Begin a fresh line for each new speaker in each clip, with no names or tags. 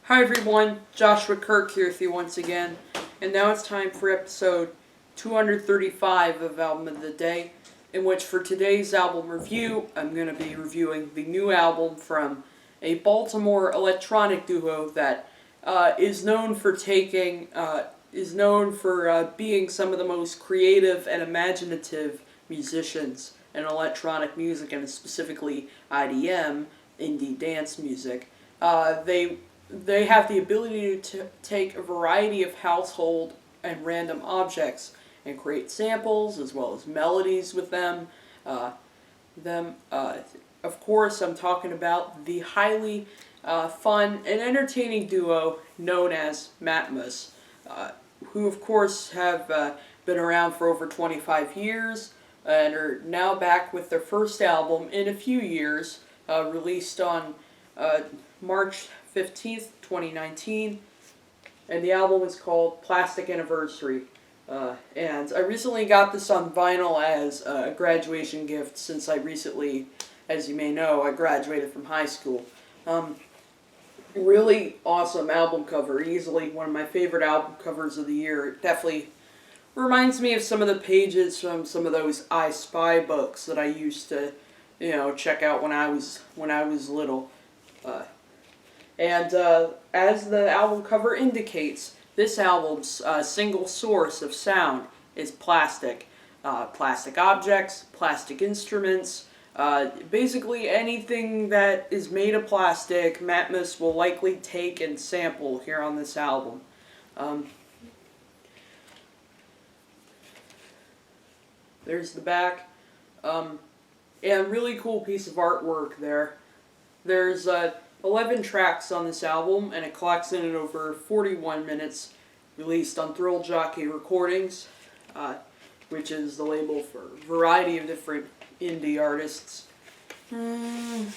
Hi everyone, Joshua Kirk here with you once again, and now it's time for episode 235 of Album of the Day, in which for today's album review, I'm going to be reviewing the new album from a Baltimore electronic duo that is known for being some of the most creative and imaginative musicians in electronic music, and specifically IDM, indie dance music. They have the ability to take a variety of household and random objects and create samples as well as melodies with them. Of course, I'm talking about the highly fun and entertaining duo known as Matmos, who of course have been around for over 25 years and are now back with their first album in a few years, released on March 15th, 2019, and the album is called Plastic Anniversary. And I recently got this on vinyl as a graduation gift, since I recently, as you may know, I graduated from high school. Really awesome album cover, easily one of my favorite album covers of the year. It definitely reminds me of some of the pages from some of those I Spy books that I used to, check out when I was little. And as the album cover indicates, this album's single source of sound is plastic. Plastic objects, plastic instruments, basically anything that is made of plastic, Matmos will likely take and sample here on this album. There's the back. And a really cool piece of artwork there. There's 11 tracks on this album, and it clocks in at over 41 minutes, released on Thrill Jockey Recordings, which is the label for a variety of different indie artists. And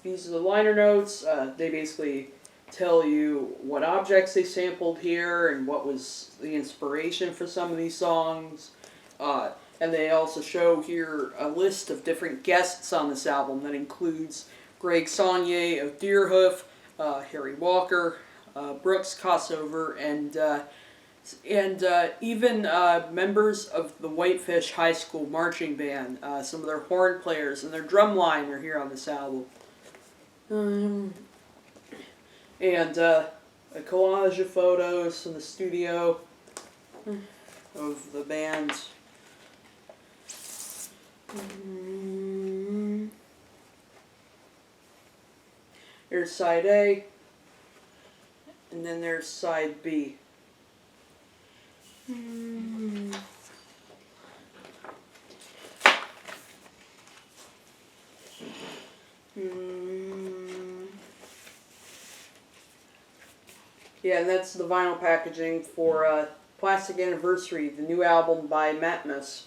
these are the liner notes. They basically tell you what objects they sampled here and what was the inspiration for some of these songs. And they also show here a list of different guests on this album that includes Greg Saunier of Deerhoof, Harry Walker, Brooks Kossover, and even members of the Whitefish High School Marching Band. Some of their horn players and their drum line are here on this album. And a collage of photos from the studio of the band. There's side A, and then there's side B. Yeah, and that's the vinyl packaging for Plastic Anniversary, the new album by Matmos.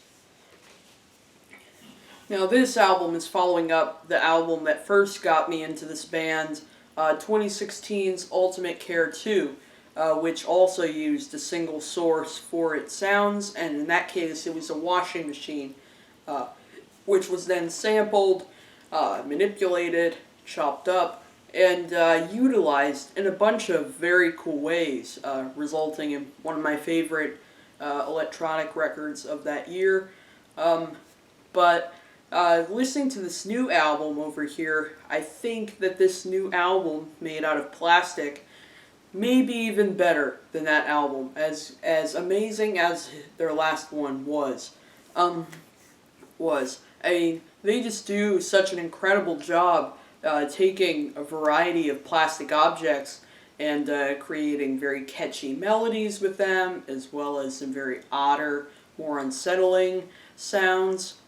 Now, this album is following up the album that first got me into this band, 2016's Ultimate Care 2, which also used a single source for its sounds, and in that case it was a washing machine, which was then sampled, manipulated, chopped up, and utilized in a bunch of very cool ways, resulting in one of my favorite electronic records of that year. But listening to this new album over here, I think that this new album made out of plastic may be even better than that album, as amazing as their last one was. I mean, they just do such an incredible job taking a variety of plastic objects and creating very catchy melodies with them, as well as some very odder, more unsettling sounds.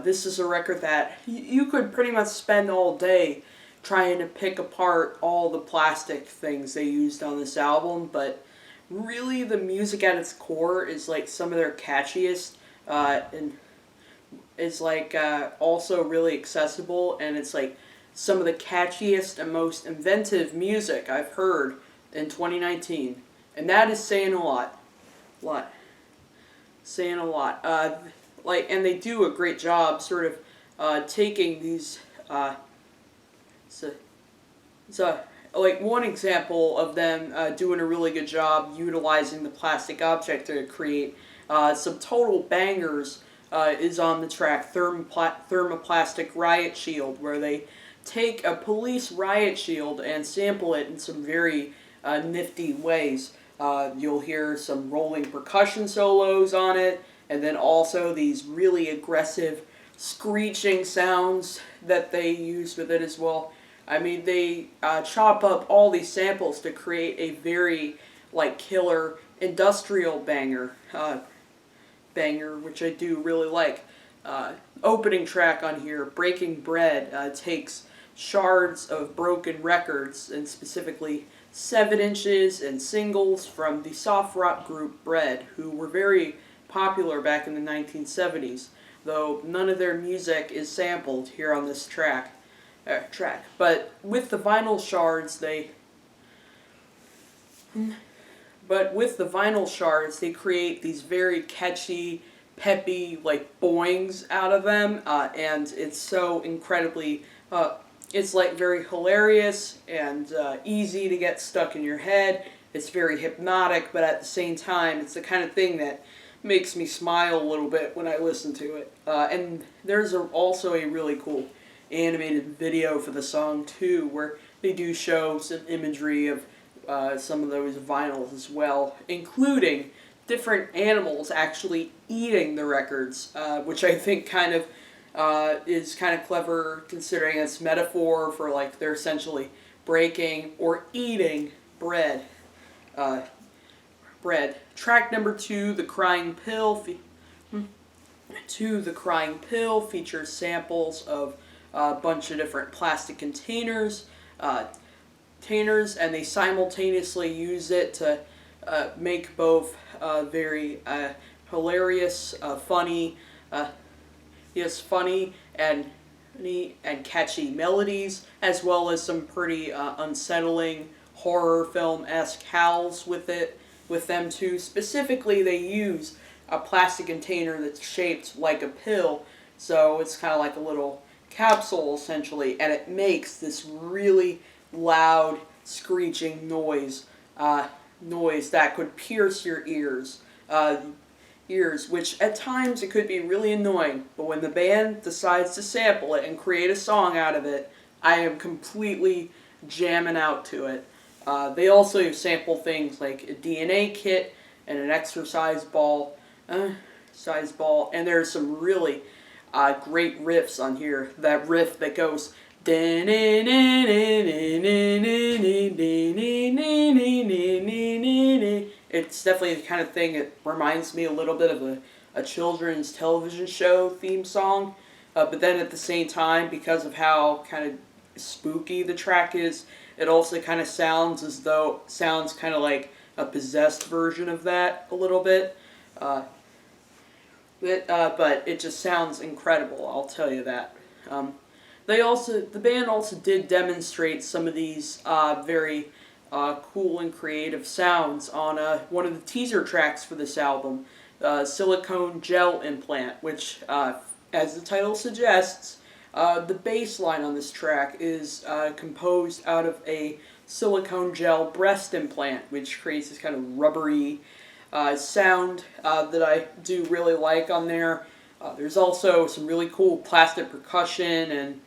This is a record that you could pretty much spend all day trying to pick apart all the plastic things they used on this album, but really the music at its core is like some of their catchiest, and is like also really accessible, and it's like some of the catchiest and most inventive music I've heard in 2019, and that is saying a lot. Saying a lot. And they do a great job sort of taking these So, like one example of them doing a really good job utilizing the plastic object to create some total bangers is on the track Thermoplastic Riot Shield, where they take a police riot shield and sample it in some very nifty ways. You'll hear some rolling percussion solos on it, and then also these really aggressive screeching sounds that they use with it as well. I mean, they chop up all these samples to create a very like killer industrial banger, which I do really like. Opening track on here, Breaking Bread, takes shards of broken records, and specifically 7 inches and singles from the soft rock group Bread, who were very popular back in the 1970s, though none of their music is sampled here on this track. But with the vinyl shards, they create these very catchy, peppy, like boings out of them, and it's so incredibly, it's like very hilarious and easy to get stuck in your head. It's very hypnotic, but at the same time, it's the kind of thing that makes me smile a little bit when I listen to it. And there's also a really cool animated video for the song too, where they do show some imagery of some of those vinyls as well, including different animals actually eating the records, which I think kind of is kind of clever, considering it's metaphor for like they're essentially breaking or eating bread. Track number 2, The Crying Pill. The Crying Pill features samples of a bunch of different plastic containers, and they simultaneously use it to make both very hilarious, funny and catchy melodies, as well as some pretty unsettling horror film-esque howls with them too. Specifically, they use a plastic container that's shaped like a pill, so it's kind of like a little capsule essentially, and it makes this really loud screeching noise that could pierce your ears, which at times it could be really annoying, but when the band decides to sample it and create a song out of it, I am completely jamming out to it. They also sample things like a DNA kit and an exercise ball, and there's some really great riffs on here. That riff that goes, it's definitely the kind of thing that reminds me a little bit of a children's television show theme song, but then at the same time, because of how kind of spooky the track is, it also kind of sounds kind of like a possessed version of that a little bit. But it just sounds incredible, I'll tell you that. The band also did demonstrate some of these very cool and creative sounds on one of the teaser tracks for this album, Silicone Gel Implant, which, as the title suggests, the bass line on this track is composed out of a silicone gel breast implant, which creates this kind of rubbery sound that I do really like on there. There's also some really cool plastic percussion and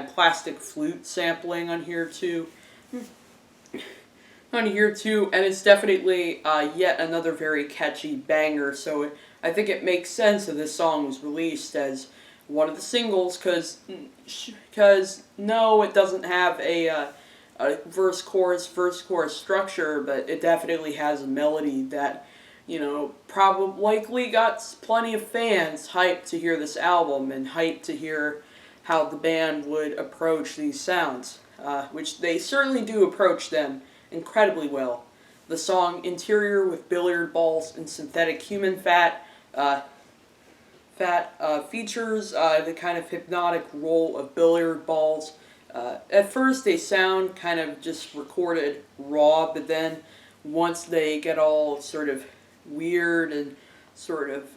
plastic flute sampling on here too. And it's definitely yet another very catchy banger. So I think it makes sense that this song was released as one of the singles, because no, it doesn't have a verse chorus structure, but it definitely has a melody that, probably likely got plenty of fans hyped to hear this album and hyped to hear how the band would approach these sounds, which they certainly do approach them incredibly well. The song Interior with Billiard Balls and Synthetic Human Fat features the kind of hypnotic roll of billiard balls. At first they sound kind of just recorded raw, but then once they get all sort of weird and sort of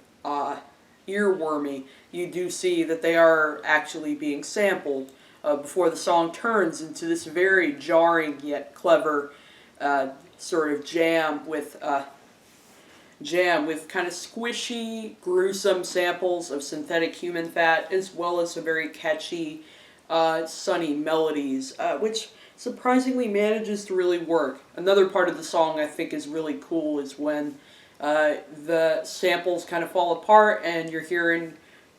earwormy, you do see that they are actually being sampled. before the song turns into this very jarring yet clever sort of jam with kind of squishy, gruesome samples of synthetic human fat, as well as some very catchy, sunny melodies, which surprisingly manages to really work. Another part of the song I think is really cool is when the samples kind of fall apart and you're hearing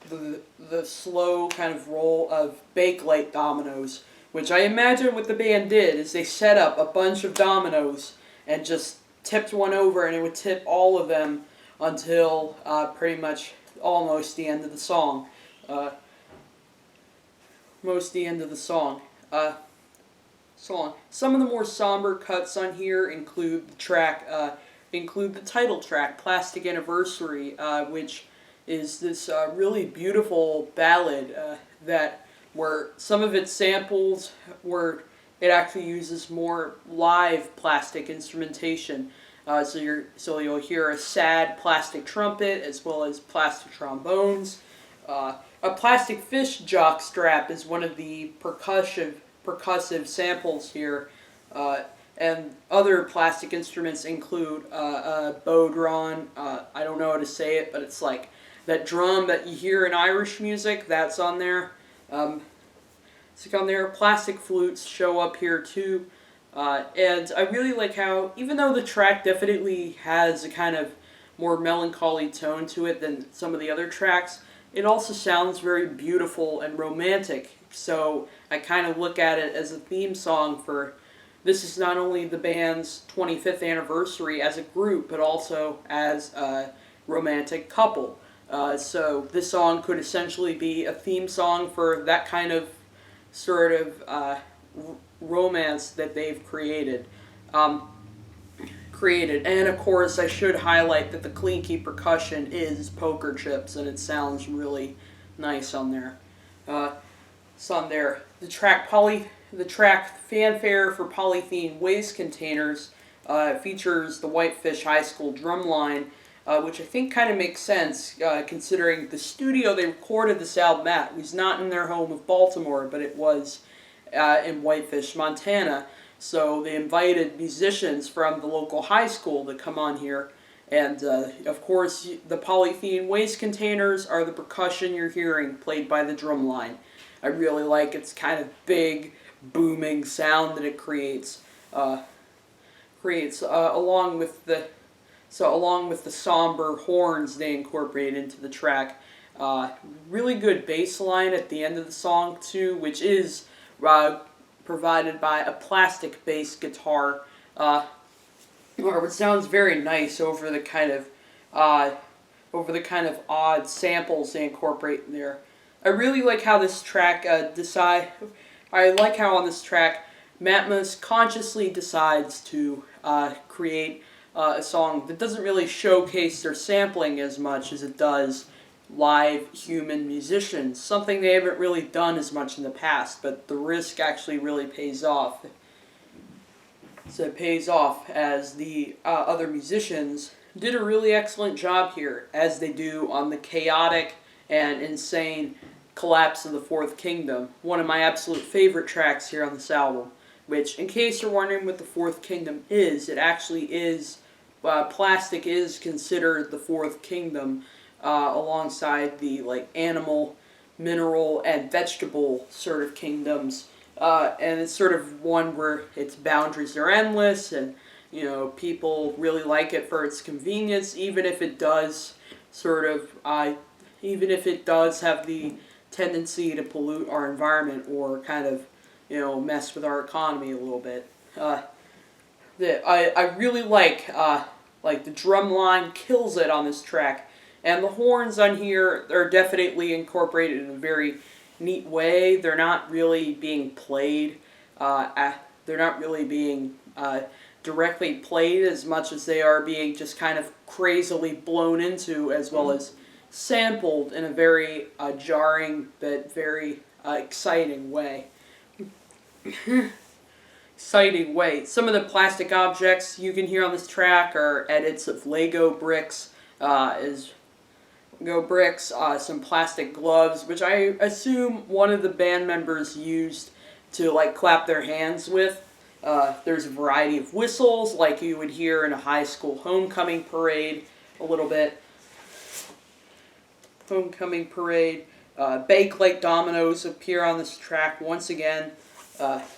the slow kind of roll of Bakelite dominoes, which I imagine what the band did is they set up a bunch of dominoes and just tipped one over, and it would tip all of them until pretty much almost the end of the song. Most the end of the song. Some of the more somber cuts on here include the title track, "Plastic Anniversary," which is this really beautiful ballad that where some of its samples were it actually uses more live plastic instrumentation. So you'll hear a sad plastic trumpet as well as plastic trombones. A plastic fish jock strap is one of the percussive samples here. And other plastic instruments include a bodhrán. I don't know how to say it, but it's like that drum that you hear in Irish music. That's on there. Plastic flutes show up here too. And I really like how, even though the track definitely has a kind of more melancholy tone to it than some of the other tracks, it also sounds very beautiful and romantic. So I kind of look at it as a theme song for, this is not only the band's 25th anniversary as a group, but also as a romantic couple. So this song could essentially be a theme song for that kind of sort of romance that they've created. And of course, I should highlight that the clinky percussion is poker chips, and it sounds really nice on there. The track Fanfare for Polyethylene Waste Containers features the Whitefish High School drumline, which I think kind of makes sense considering the studio they recorded this album at was not in their home of Baltimore, but it was in Whitefish, Montana. So they invited musicians from the local high school to come on here. And of course, the polyethylene waste containers are the percussion you're hearing played by the drum line. I really like its kind of big, booming sound that it creates. Along with the somber horns they incorporate into the track. Really good bass line at the end of the song too, which is provided by a plastic bass guitar, which sounds very nice over the kind of odd samples they incorporate in there. I really like how this track I like how on this track Matmos consciously decides to create a song that doesn't really showcase their sampling as much as it does live human musicians, something they haven't really done as much in the past, but the risk actually really pays off. So it pays off as the other musicians did a really excellent job here, as they do on the chaotic and insane Collapse of the Fourth Kingdom, one of my absolute favorite tracks here on this album, which, in case you're wondering what the Fourth Kingdom is, it actually is, plastic is considered the Fourth Kingdom, alongside the animal, mineral, and vegetable sort of kingdoms, and it's sort of one where its boundaries are endless, and people really like it for its convenience, even if it does have the tendency to pollute our environment or kind of mess with our economy a little bit. I really like the drum line kills it on this track. And the horns on here are definitely incorporated in a very neat way. They're not really being played. They're not really being directly played as much as they are being just kind of crazily blown into, as well as sampled in a very jarring but very exciting way. Some of the plastic objects you can hear on this track are edits of Lego bricks, Lego bricks, some plastic gloves, which I assume one of the band members used to like clap their hands with. There's a variety of whistles like you would hear in a high school homecoming parade a little bit. Homecoming parade. Bake like dominoes appear on this track once again. And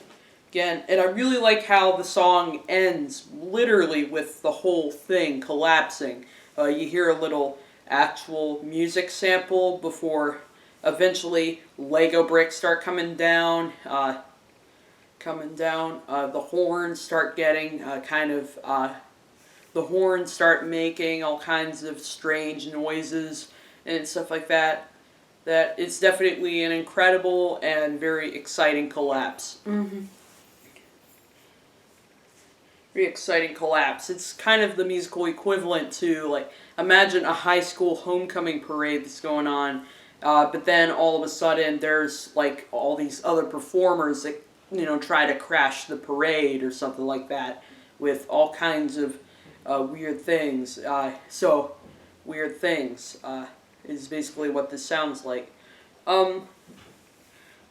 I really like how the song ends literally with the whole thing collapsing. You hear a little actual music sample before eventually Lego bricks start coming down. The horns start getting the horns start making all kinds of strange noises and stuff like that. That it's definitely an incredible and very exciting collapse. Very exciting collapse. It's kind of the musical equivalent to, like, imagine a high school homecoming parade that's going on, but then all of a sudden there's like all these other performers that try to crash the parade or something like that with all kinds of weird things. Weird things is basically what this sounds like.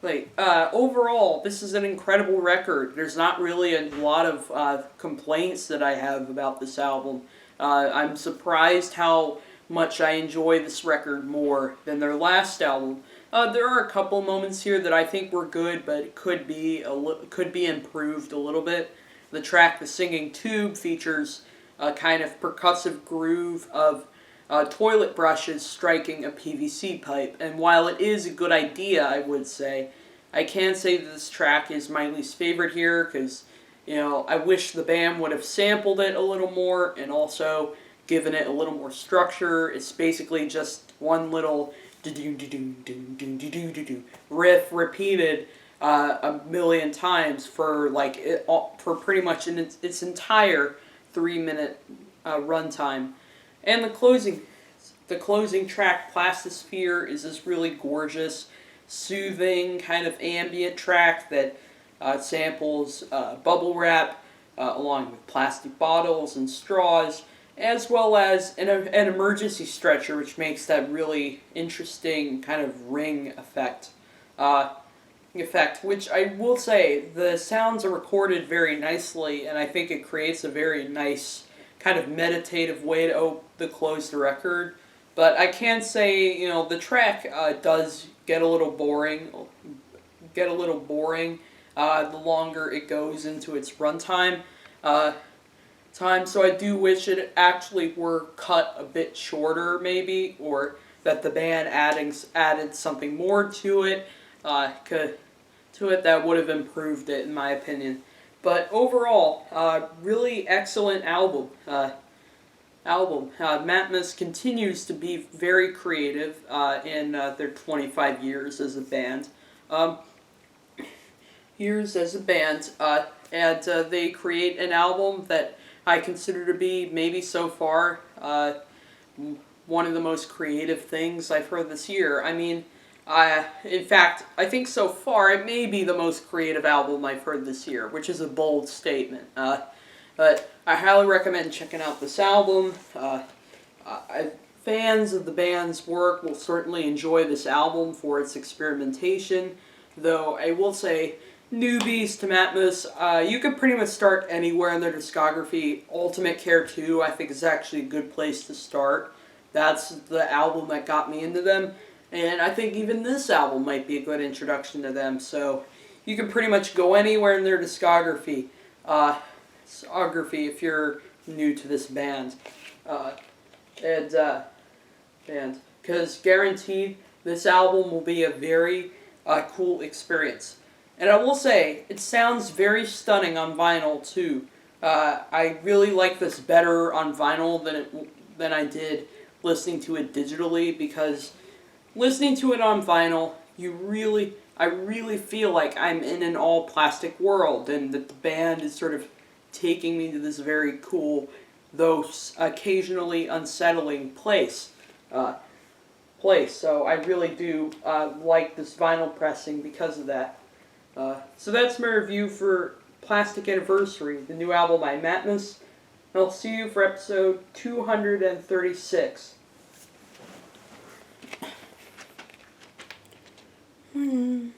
Overall, this is an incredible record. There's not really a lot of complaints that I have about this album. I'm surprised how much I enjoy this record more than their last album. There are a couple moments here that I think were good, but could be improved a little bit. The track "The Singing Tube" features a kind of percussive groove of toilet brushes striking a PVC pipe. And while it is a good idea, I would say, I can say that this track is my least favorite here because, I wish the band would have sampled it a little more and also given it a little more structure. It's basically just one little riff repeated a million times for for pretty much its entire 3-minute runtime. And the closing track, Plastisphere, is this really gorgeous, soothing, kind of ambient track that samples bubble wrap along with plastic bottles and straws, as well as an emergency stretcher, which makes that really interesting kind of ring effect. Which I will say, the sounds are recorded very nicely, and I think it creates a very nice kind of meditative way to close the record. But I can say, the track does get a little boring. The longer it goes into its runtime. So I do wish it actually were cut a bit shorter, maybe, or that the band added something more to it. That would have improved it, in my opinion. But overall, really excellent album. Matmos continues to be very creative in their 25 years as a band. And they create an album that I consider to be maybe so far one of the most creative things I've heard this year. I mean, in fact, I think so far it may be the most creative album I've heard this year, which is a bold statement. But I highly recommend checking out this album. Fans of the band's work will certainly enjoy this album for its experimentation, though I will say, newbies to Matmos, you can pretty much start anywhere in their discography. Ultimate Care 2, I think, is actually a good place to start. That's the album that got me into them, and I think even this album might be a good introduction to them, so you can pretty much go anywhere in their discography. If you're new to this band. Because guaranteed this album will be a very cool experience. And I will say, it sounds very stunning on vinyl too. I really like this better on vinyl than I did listening to it digitally, because listening to it on vinyl, I really feel like I'm in an all plastic world, and that the band is sort of taking me to this very cool, though occasionally unsettling place. So I really do like this vinyl pressing because of that. So that's my review for Plastic Anniversary, the new album by Matmos. And I'll see you for episode 236.
Morning.